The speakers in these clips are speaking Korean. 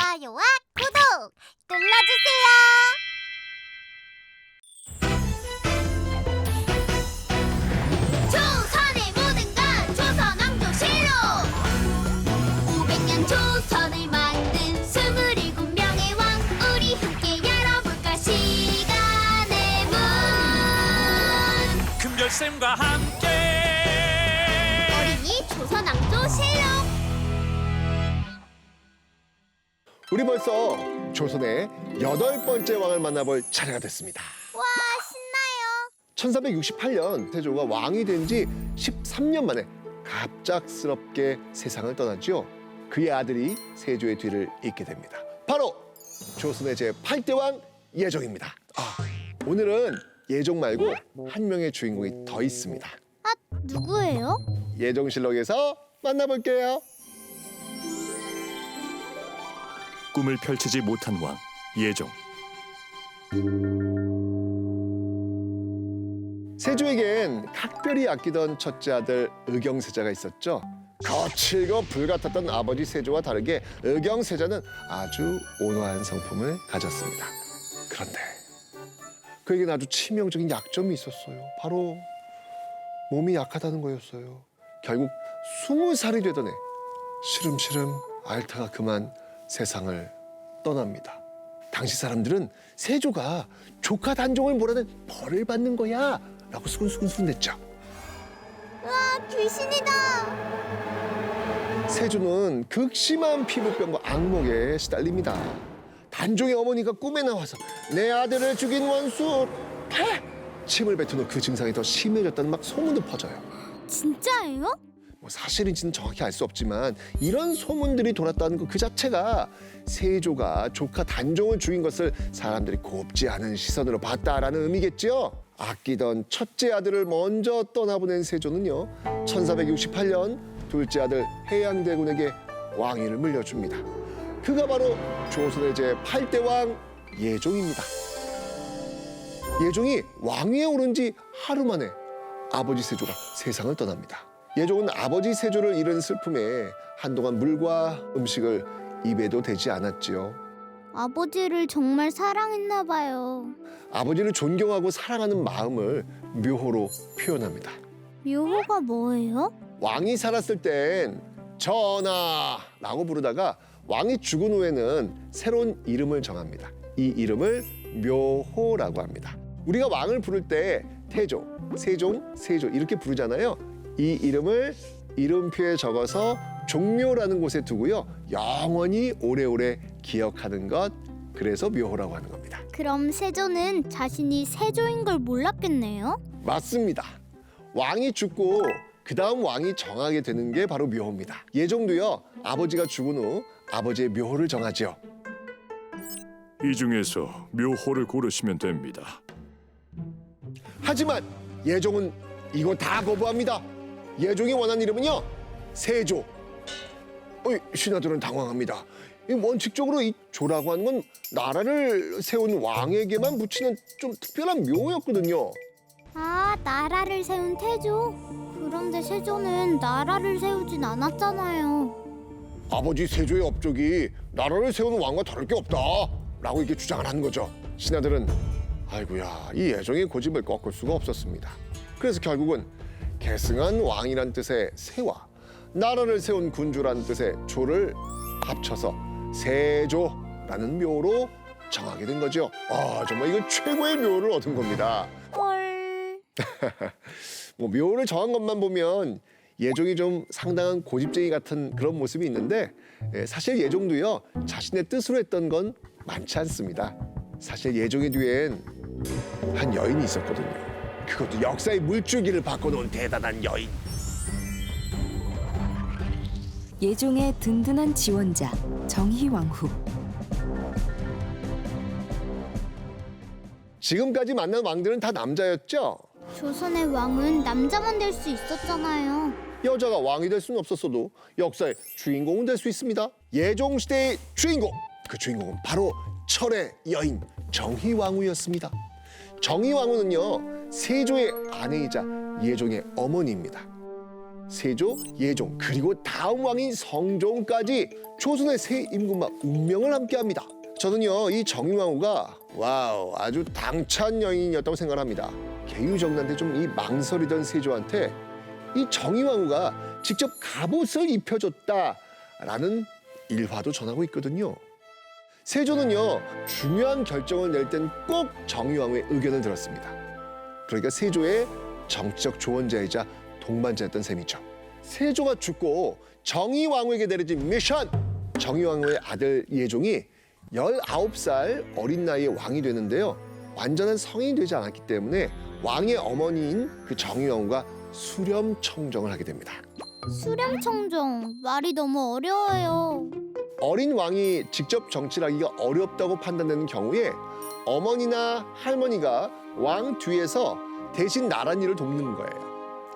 좋아요와 구독 눌러주세요. 조선의 모든 것 조선왕조실록 500년 조선을 만든 27명의 왕 우리 함께 열어볼까 시간의 문 금별쌤과 함께 어린이 조선왕조실록. 우리 벌써 조선의 8번째 왕을 만나볼 차례가 됐습니다. 와, 신나요. 1468년 세조가 왕이 된 지 13년 만에 갑작스럽게 세상을 떠났죠. 그의 아들이 세조의 뒤를 잇게 됩니다. 바로 조선의 제8대 왕 예종입니다. 오늘은 예종 말고 한 명의 주인공이 더 있습니다. 아, 누구예요? 예종실록에서 만나볼게요. 꿈을 펼치지 못한 왕 예종. 세조에겐 각별히 아끼던 첫째 아들 의경세자가 있었죠. 거칠고 불같았던 아버지 세조와 다르게 의경세자는 아주 온화한 성품을 가졌습니다. 그런데 그에겐 아주 치명적인 약점이 있었어요. 바로 몸이 약하다는 거였어요. 결국 20살이 되던 해 시름시름 앓다가 그만 세상을 떠납니다. 당시 사람들은 세조가 조카 단종을 몰아낸 벌을 받는 거야 라고 수근수근댔죠. 와, 귀신이다. 세조는 극심한 피부병과 악몽에 시달립니다. 단종의 어머니가 꿈에 나와서 내 아들을 죽인 원수 침을 뱉은 후 그 증상이 더 심해졌다는 막 소문도 퍼져요. 진짜예요? 뭐 사실인지는 정확히 알 수 없지만 이런 소문들이 돌았다는 것 그 자체가 세조가 조카 단종을 죽인 것을 사람들이 곱지 않은 시선으로 봤다라는 의미겠죠. 아끼던 첫째 아들을 먼저 떠나보낸 세조는요 1468년 둘째 아들 해양대군에게 왕위를 물려줍니다. 그가 바로 조선의 제8대 왕 예종입니다. 예종이 왕위에 오른 지 하루 만에 아버지 세조가 세상을 떠납니다. 예종은 아버지 세조를 잃은 슬픔에 한동안 물과 음식을 입에도 대지 않았지요. 아버지를 정말 사랑했나 봐요. 아버지를 존경하고 사랑하는 마음을 묘호로 표현합니다. 묘호가 뭐예요? 왕이 살았을 땐 전하라고 부르다가 왕이 죽은 후에는 새로운 이름을 정합니다. 이 이름을 묘호라고 합니다. 우리가 왕을 부를 때 태조, 세종, 세조 이렇게 부르잖아요. 이 이름을 이름표에 적어서 종묘라는 곳에 두고요. 영원히 오래오래 기억하는 것, 그래서 묘호라고 하는 겁니다. 그럼 세조는 자신이 세조인 걸 몰랐겠네요? 맞습니다. 왕이 죽고 그 다음 왕이 정하게 되는 게 바로 묘호입니다. 예종도요. 아버지가 죽은 후 아버지의 묘호를 정하죠. 이 중에서 묘호를 고르시면 됩니다. 하지만 예종은 이거 다 거부합니다. 예종이 원한 이름은요. 세조. 신하들은 당황합니다. 원칙적으로 이 조라고 하는 건 나라를 세운 왕에게만 붙이는 좀 특별한 묘였거든요. 아, 나라를 세운 태조. 그런데 세조는 나라를 세우진 않았잖아요. 아버지 세조의 업적이 나라를 세우는 왕과 다를 게 없다 라고 이렇게 주장을 하는 거죠. 신하들은 아이고야 이 예종의 고집을 꺾을 수가 없었습니다. 그래서 결국은 계승한 왕이란 뜻의 세와 나라를 세운 군주란 뜻의 조를 합쳐서 세조라는 묘로 정하게 된 거죠. 정말 이거 최고의 묘를 얻은 겁니다. 헐. 뭐 묘를 정한 것만 보면 예종이 좀 상당한 고집쟁이 같은 그런 모습이 있는데 사실 예종도요 자신의 뜻으로 했던 건 많지 않습니다. 사실 예종의 뒤엔 한 여인이 있었거든요. 그것도 역사의 물줄기를 바꿔놓은 대단한 여인. 예종의 든든한 지원자 정희왕후. 지금까지 만난 왕들은 다 남자였죠? 조선의 왕은 남자만 될 수 있었잖아요. 여자가 왕이 될 수는 없었어도 역사의 주인공은 될 수 있습니다. 예종시대의 주인공, 그 주인공은 바로 철의 여인 정희왕후였습니다. 정희왕후는요 세조의 아내이자 예종의 어머니입니다. 세조, 예종, 그리고 다음 왕인 성종까지 조선의 새 임금과 운명을 함께합니다. 저는요, 이 정의왕후가 와우, 아주 당찬 여인이었다고 생각합니다. 계유정난때 좀 이 망설이던 세조한테 이 정의왕후가 직접 갑옷을 입혀줬다라는 일화도 전하고 있거든요. 세조는요, 중요한 결정을 낼 땐 꼭 정의왕후의 의견을 들었습니다. 그러니까 세조의 정치적 조언자이자 동반자였던 셈이죠. 세조가 죽고 정의왕후에게 내려진 미션! 정의왕후의 아들 예종이 19살 어린 나이에 왕이 되는데요. 완전한 성인이 되지 않았기 때문에 왕의 어머니인 그 정의왕후가 수렴청정을 하게 됩니다. 수렴청정 말이 너무 어려워요. 어린 왕이 직접 정치를 하기가 어렵다고 판단되는 경우에 어머니나 할머니가 왕 뒤에서 대신 나랏일을 돕는 거예요.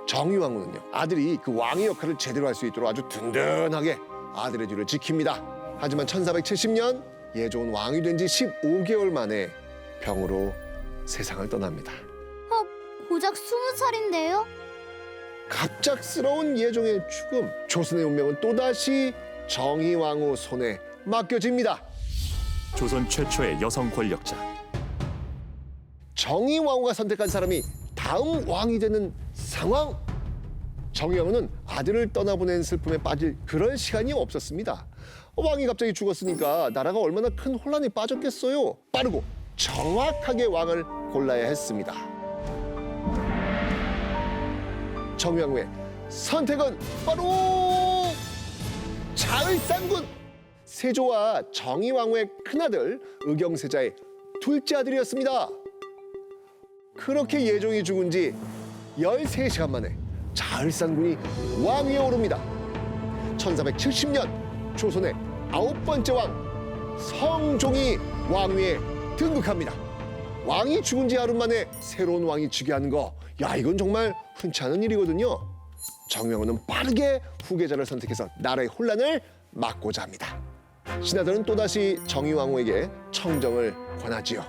정의왕후는요, 아들이 그 왕의 역할을 제대로 할 수 있도록 아주 든든하게 아들의 뒤를 지킵니다. 하지만 1470년 예종은 왕이 된 지 15개월 만에 병으로 세상을 떠납니다. 고작 20살인데요? 갑작스러운 예종의 죽음, 조선의 운명은 또다시 정의왕후 손에 맡겨집니다. 조선 최초의 여성 권력자. 정의왕후가 선택한 사람이 다음 왕이 되는 상황. 정의왕후는 아들을 떠나보낸 슬픔에 빠질 그런 시간이 없었습니다. 왕이 갑자기 죽었으니까 나라가 얼마나 큰 혼란에 빠졌겠어요. 빠르고 정확하게 왕을 골라야 했습니다. 정의왕후의 선택은 바로 자을상군. 세조와 정의왕후의 큰아들 의경세자의 둘째 아들이었습니다. 그렇게 예종이 죽은 지 13시간 만에 자을상군이 왕위에 오릅니다. 1470년 조선의 9번째 왕 성종이 왕위에 등극합니다. 왕이 죽은 지 하루 만에 새로운 왕이 즉위하는 거, 야, 이건 정말 흔치 않은 일이거든요. 정의왕후는 빠르게 후계자를 선택해서 나라의 혼란을 막고자 합니다. 신하들은 또다시 정의왕후에게 청정을 권하지요.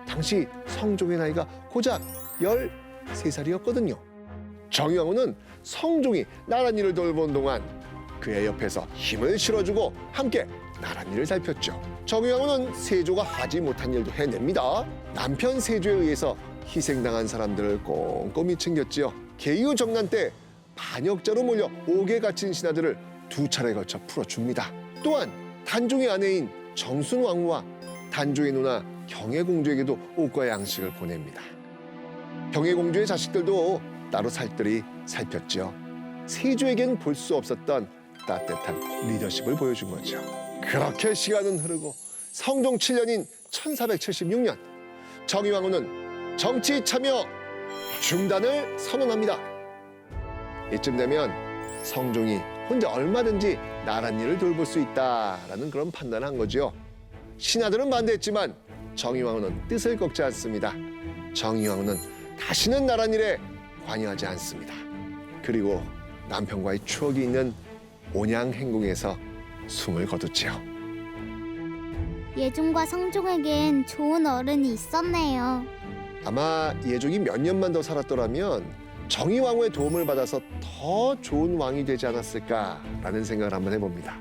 당시 성종의 나이가 고작 13살이었거든요. 정의왕후는 성종이 나랏일을 돌본 동안 그의 옆에서 힘을 실어주고 함께 나랏일을 살폈죠. 정의왕후는 세조가 하지 못한 일도 해냅니다. 남편 세조에 의해서 희생당한 사람들을 꼼꼼히 챙겼지요. 계유정난 때 반역자로 몰려 옥에 갇힌 신하들을 2차례에 걸쳐 풀어줍니다. 또한 단종의 아내인 정순왕후와 단종의 누나 경혜공주에게도 옷과 양식을 보냅니다. 경혜공주의 자식들도 따로 살뜰히 살폈죠. 세조에겐 볼 수 없었던 따뜻한 리더십을 보여준 거죠. 그렇게 시간은 흐르고 성종 7년인 1476년 정의왕후는 정치 참여 중단을 선언합니다. 이쯤 되면 성종이 혼자 얼마든지 나랏일을 돌볼 수 있다라는 그런 판단을 한 거죠. 신하들은 반대했지만 정의왕후는 뜻을 꺾지 않습니다. 정의왕후는 다시는 나랏일에 관여하지 않습니다. 그리고 남편과의 추억이 있는 온양행궁에서 숨을 거뒀지요. 예종과 성종에겐 좋은 어른이 있었네요. 아마 예종이 몇 년만 더 살았더라면 정의왕후의 도움을 받아서 더 좋은 왕이 되지 않았을까라는 생각을 한번 해봅니다.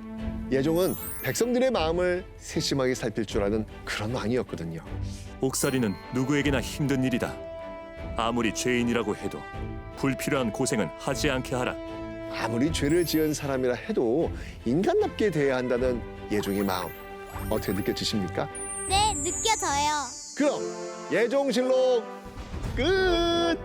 예종은 백성들의 마음을 세심하게 살필 줄 아는 그런 왕이었거든요. 옥살이는 누구에게나 힘든 일이다. 아무리 죄인이라고 해도 불필요한 고생은 하지 않게 하라. 아무리 죄를 지은 사람이라 해도 인간답게 대해야 한다는 예종의 마음, 어떻게 느껴지십니까? 네, 느껴져요. 그럼 예종실록 끝!